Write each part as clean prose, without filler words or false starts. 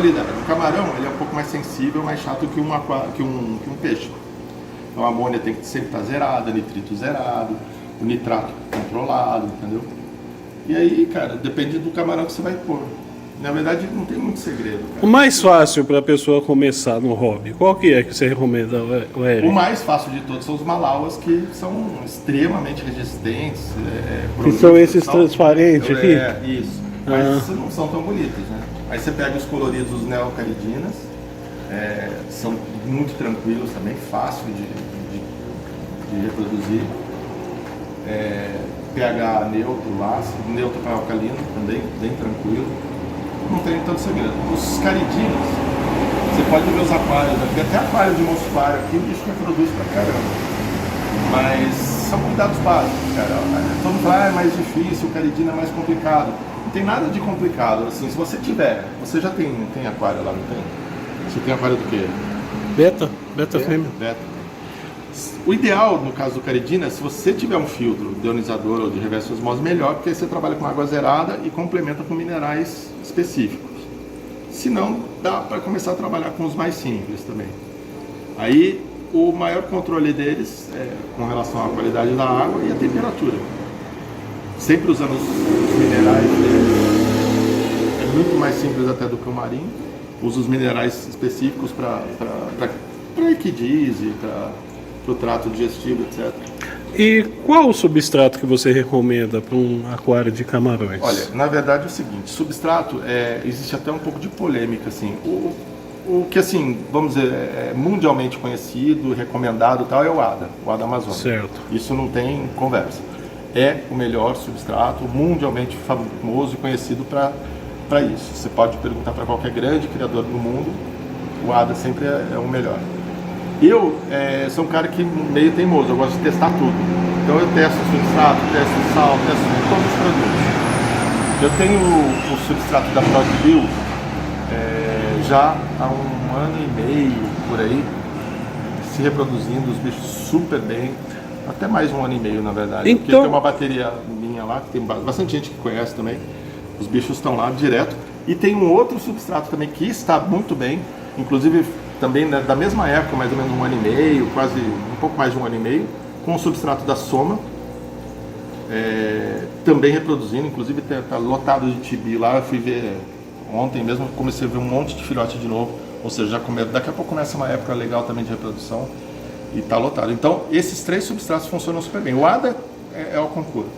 habilidade. O camarão ele é um pouco mais sensível, mais chato que um peixe. Então a amônia tem que sempre estar zerada, nitrito zerado, o nitrato controlado, entendeu? E aí, cara, depende do camarão que você vai pôr. Na verdade, não tem muito segredo, cara. O mais fácil para a pessoa começar no hobby, qual que é que você recomenda, Eric? O mais fácil de todos são os malauas, que são extremamente resistentes. Que são esses transparentes aqui? Isso. Mas não são tão bonitos, né? Aí você pega os coloridos, os neocaridinas, são muito tranquilos também, fácil de reproduzir. pH neutro, ácido, neutro para alcalino, também bem tranquilo. Não tem tanto segredo. Os caridinos, você pode ver os aquários aqui, até aquário de moçuário aqui, o bicho reproduz pra caramba. Mas são cuidados básicos, cara. Todo mundo fala, é mais difícil, o caridino é mais complicado. Não tem nada de complicado, assim, se você tiver, você já tem aquário lá, não tem? Você tem aquário do quê? Beta fêmea. Beta. O ideal, no caso do caridina, é se você tiver um filtro deionizador ou de reverso osmose, melhor, porque aí você trabalha com água zerada e complementa com minerais específicos. Se não, dá para começar a trabalhar com os mais simples também. Aí, o maior controle deles é com relação à qualidade da água e a temperatura. Sempre usando os minerais deles. É muito mais simples até do que o marinho. Usa os minerais específicos para equidise, para o trato digestivo, etc. E qual o substrato que você recomenda para um aquário de camarões? Olha, na verdade é o seguinte, substrato, existe até um pouco de polêmica, assim. O que, assim, vamos dizer, é mundialmente conhecido, recomendado e tal, é o ADA Amazônia. Certo. Isso não tem conversa. É o melhor substrato, mundialmente famoso e conhecido para isso. Você pode perguntar para qualquer grande criador do mundo, o ADA sempre é o melhor. Eu sou um cara que meio teimoso, eu gosto de testar tudo. Então eu testo o substrato, testo sal, testo todos os produtos. Eu tenho o substrato da ProdBio já há um ano e meio, por aí, se reproduzindo, os bichos super bem. Até mais um ano e meio, na verdade. Então... Porque tem uma bateria minha lá, que tem bastante gente que conhece também. Os bichos estão lá direto. E tem um outro substrato também que está muito bem, inclusive também da mesma época, mais ou menos um ano e meio, quase um pouco mais de um ano e meio, com o substrato da Soma, também reproduzindo, inclusive está lotado de tibi lá. Eu fui ver ontem mesmo, comecei a ver um monte de filhote de novo, ou seja, daqui a pouco começa uma época legal também de reprodução e está lotado. Então esses três substratos funcionam super bem. O ADA é o concurso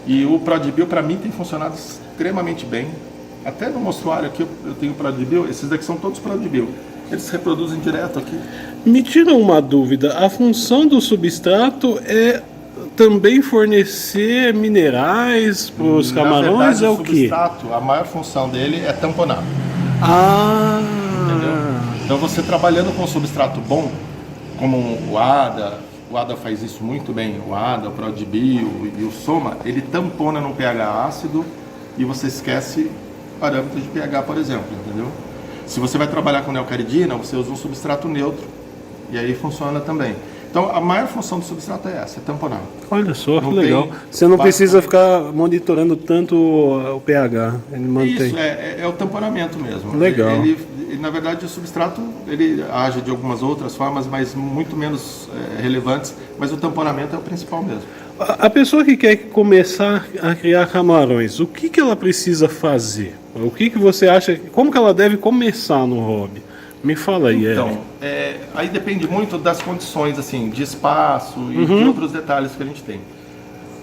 e o ProdBio para mim tem funcionado extremamente bem. Até no mostruário aqui eu tenho o ProdBio, esses daqui são todos ProdBio. Eles se reproduzem direto aqui. Me tira uma dúvida, a função do substrato é também fornecer minerais para os camarões? Verdade, é o quê? O substrato, a maior função dele é tamponar. Entendeu? Então você trabalhando com um substrato bom, como o ADA faz isso muito bem, o ADA, o ProdBio e o Soma, ele tampona no pH ácido e você esquece parâmetros de pH, por exemplo, entendeu? Se você vai trabalhar com neocaridina, você usa um substrato neutro e aí funciona também. Então a maior função do substrato é essa, é tamponar. Olha só, que legal. Você não precisa ficar monitorando tanto o pH, ele mantém. Isso, é o tamponamento mesmo. Legal. Ele, na verdade, o substrato ele age de algumas outras formas, mas muito menos relevantes, mas o tamponamento é o principal mesmo. A pessoa que quer começar a criar camarões, o que ela precisa fazer? O que você acha, como que ela deve começar no hobby? Me fala aí, Então, aí depende muito das condições, assim, de espaço e de outros detalhes que a gente tem.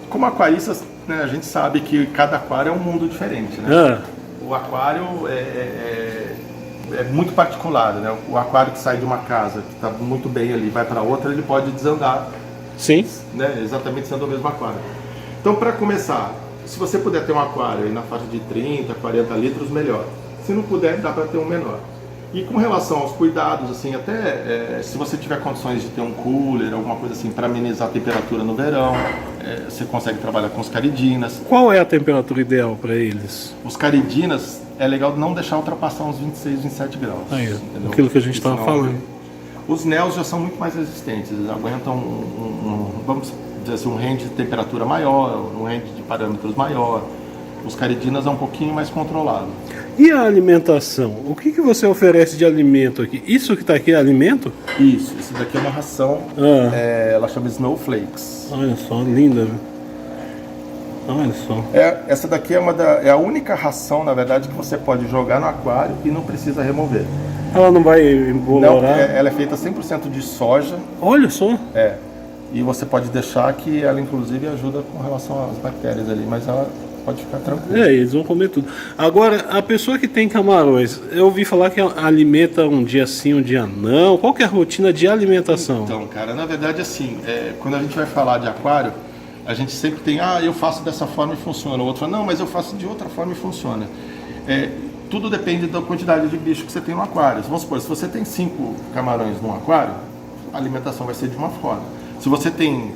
Como aquaristas, né, a gente sabe que cada aquário é um mundo diferente, né? O aquário é muito particular, né? O aquário que sai de uma casa, que está muito bem ali, vai para outra, ele pode desandar. Sim. Né, exatamente sendo o mesmo aquário. Então, para começar, se você puder ter um aquário aí na faixa de 30, 40 litros, melhor. Se não puder, dá para ter um menor. E com relação aos cuidados, assim, até se você tiver condições de ter um cooler, alguma coisa assim, para amenizar a temperatura no verão, você consegue trabalhar com os caridinas. Qual é a temperatura ideal para eles? Os caridinas, é legal não deixar ultrapassar uns 26, 27 graus. Aí, aquilo que a gente estava falando. Os neos já são muito mais resistentes, eles aguentam vamos dizer assim, um range de temperatura maior, um range de parâmetros maior. Os caridinas é um pouquinho mais controlado. E a alimentação? O que você oferece de alimento aqui? Isso que está aqui é alimento? Isso daqui é uma ração, Ah. ela chama Snowflakes. Olha só, linda, viu? Olha só. Essa daqui é a única ração, na verdade, que você pode jogar no aquário e não precisa remover. Ela não vai Não, embolorar? ela é feita 100% de soja, Olha só. e você pode deixar que ela, inclusive, ajuda com relação às bactérias ali, mas ela pode ficar tranquila. Eles vão comer tudo. Agora, a pessoa que tem camarões, eu ouvi falar que alimenta um dia sim, um dia não. Qual que é a rotina de alimentação? Então, cara, na verdade, assim, quando a gente vai falar de aquário, a gente sempre tem, eu faço dessa forma e funciona. O outro fala, não, mas eu faço de outra forma e funciona. Tudo depende da quantidade de bicho que você tem no aquário. Vamos supor, se você tem 5 camarões num aquário, a alimentação vai ser de uma forma. Se você tem,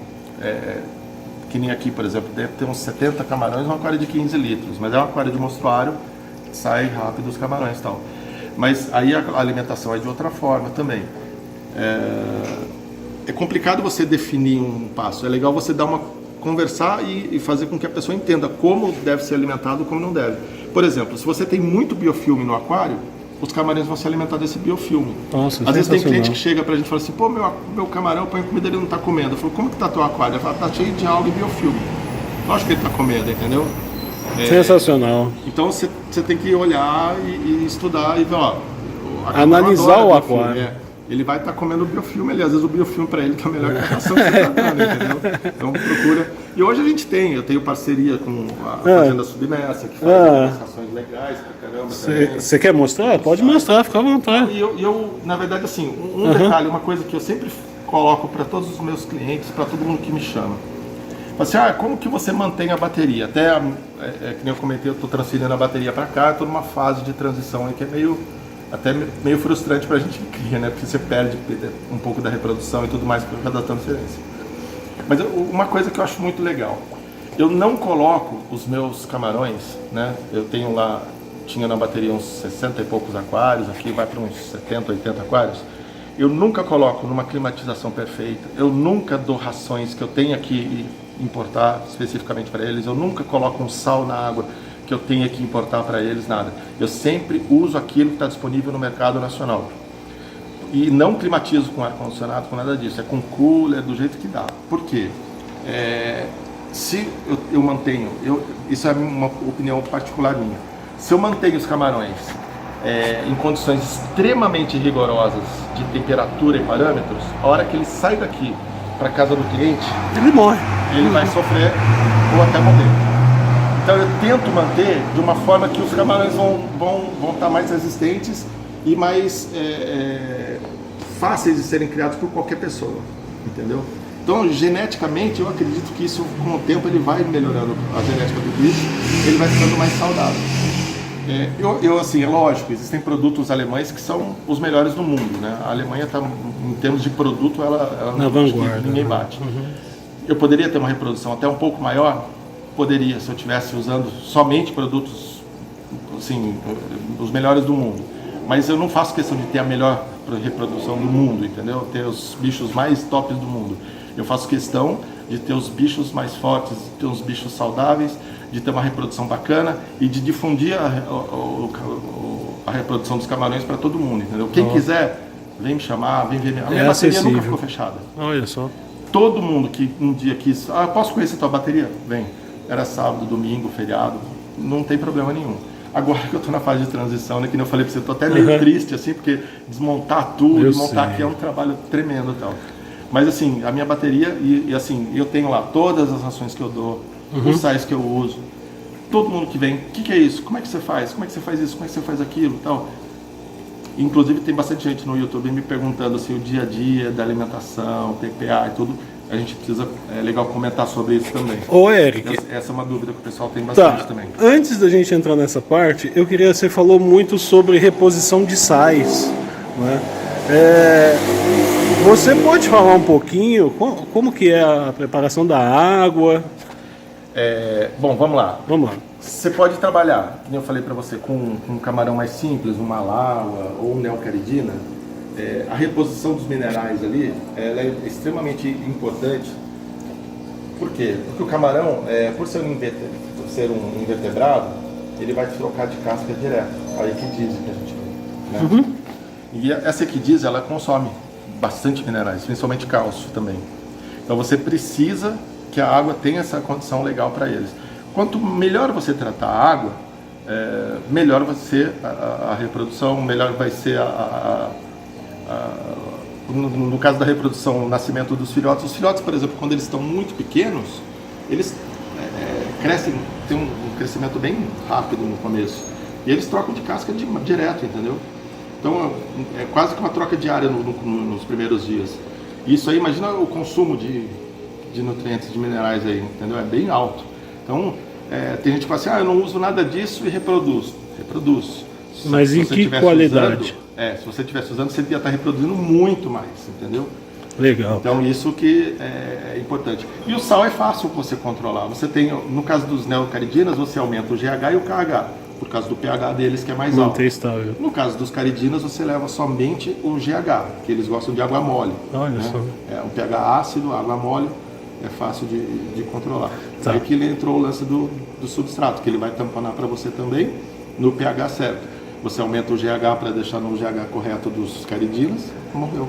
que nem aqui, por exemplo, deve ter uns 70 camarões num aquário de 15 litros, mas é um aquário de mostruário, sai rápido os camarões e tal. Mas aí a alimentação é de outra forma também. É complicado você definir um passo, é legal você conversar e fazer com que a pessoa entenda como deve ser alimentado e como não deve. Por exemplo, se você tem muito biofilme no aquário, os camarões vão se alimentar desse biofilme. Nossa, às vezes tem sensacional. cliente que chega pra gente e fala assim, pô, meu camarão, eu ponho comida, ele não tá comendo. Eu falo, como que tá teu aquário? Ele fala, tá cheio de alga e biofilme. Lógico que ele tá comendo, entendeu? Sensacional. Então você tem que olhar e estudar e ver, Analisar o biofilme, aquário. Ele vai estar comendo o biofilme ali, às vezes o biofilme para ele tá melhor que a ração que você está dando, entendeu? Então procura. E hoje eu tenho parceria com a Fazenda Submersa, que faz rações legais pra caramba. Você quer mostrar? Pode mostrar, fica à vontade. E eu, na verdade, assim, um detalhe, uma coisa que eu sempre coloco para todos os meus clientes, para todo mundo que me chama. Assim, como que você mantém a bateria? Até, que nem eu comentei, eu estou transferindo a bateria para cá, estou numa fase de transição aí que é até meio frustrante para a gente que cria, né? Porque você perde um pouco da reprodução e tudo mais por causa da transferência. Mas uma coisa que eu acho muito legal, eu não coloco os meus camarões, né? Eu tenho lá, tinha na bateria uns 60 e poucos aquários, aqui vai para uns 70, 80 aquários. Eu nunca coloco numa climatização perfeita, eu nunca dou rações que eu tenha que importar especificamente para eles, eu nunca coloco um sal na água que eu tenha que importar para eles, nada. Eu sempre uso aquilo que está disponível no mercado nacional. E não climatizo com ar-condicionado, com nada disso. É com cooler, do jeito que dá. Por quê? Se eu mantenho, isso é uma opinião particular minha, se eu mantenho os camarões em condições extremamente rigorosas de temperatura e parâmetros, a hora que ele sai daqui para casa do cliente, Ele morre. ele vai sofrer ou até morrer. Então eu tento manter de uma forma que os camarões vão estar mais resistentes e mais fáceis de serem criados por qualquer pessoa, entendeu? Então geneticamente eu acredito que isso com o tempo ele vai melhorando a genética do bicho, ele vai ficando mais saudável. Assim, é lógico, existem produtos alemães que são os melhores do mundo, né? A Alemanha está, em termos de produto, ela Na vanguarda. ninguém bate. Eu poderia ter uma reprodução até um pouco maior? Poderia, se eu estivesse usando somente produtos, assim, os melhores do mundo. Mas eu não faço questão de ter a melhor reprodução do mundo, entendeu? Ter os bichos mais tops do mundo. Eu faço questão de ter os bichos mais fortes, de ter os bichos saudáveis, de ter uma reprodução bacana e de difundir a reprodução dos camarões para todo mundo, entendeu? Quem quiser, vem me chamar, vem ver. A minha bateria nunca ficou fechada. Olha só. Todo mundo que um dia quis, posso conhecer tua bateria? Vem. Era sábado, domingo, feriado, não tem problema nenhum. Agora que eu estou na fase de transição, né, que nem eu falei para você, estou até meio triste, assim, porque desmontar tudo, montar aqui é um trabalho tremendo e tal. Mas assim, a minha bateria, e assim, eu tenho lá todas as rações que eu dou, os sais que eu uso, todo mundo que vem, o que é isso? Como é que você faz? Como é que você faz isso? Como é que você faz aquilo e tal? Inclusive tem bastante gente no YouTube me perguntando assim, o dia a dia da alimentação, TPA e tudo. A gente precisa, é legal comentar sobre isso também. Ô, Eric. Essa é uma dúvida que o pessoal tem bastante também. Antes da gente entrar nessa parte, eu queria, você falou muito sobre reposição de sais, né? Você pode falar um pouquinho como que é a preparação da água? Bom, vamos lá. Vamos lá. Você pode trabalhar, como eu falei para você, com um camarão mais simples, uma malaua ou um neocaridina. A reposição dos minerais ali, ela é extremamente importante. Por quê? Porque o camarão, por ser um invertebrado, ser um invertebrado, ele vai trocar de casca direto. A equidise que a gente vê, né? E essa equidise, ela consome bastante minerais, principalmente cálcio também. Então você precisa que a água tenha essa condição legal para eles. Quanto melhor você tratar a água, melhor vai ser a reprodução, melhor vai ser no caso da reprodução, o nascimento dos filhotes. Os filhotes, por exemplo, quando eles estão muito pequenos, eles crescem, tem um crescimento bem rápido no começo. E eles trocam de casca direto, entendeu? Então é quase que uma troca diária nos primeiros dias. Isso aí, imagina o consumo de nutrientes, de minerais aí, entendeu? É bem alto. Então, tem gente que fala assim, eu não uso nada disso e reproduz. Reproduz. Mas em que qualidade? Se você estivesse usando, você ia estar reproduzindo muito mais, entendeu? Legal. Então, isso que é importante. E o sal é fácil você controlar. Você tem, no caso dos neocaridinas, você aumenta o GH e o KH, por causa do pH deles, que é mais alto. Manter estável. No caso dos caridinas, você leva somente o GH, que eles gostam de água mole. Olha, né? só. Um pH ácido, água mole, é fácil de controlar. Tá. Aí que ele entrou o lance do substrato, que ele vai tamponar para você também no pH certo. Você aumenta o GH para deixar no GH correto dos caridinas, morreu.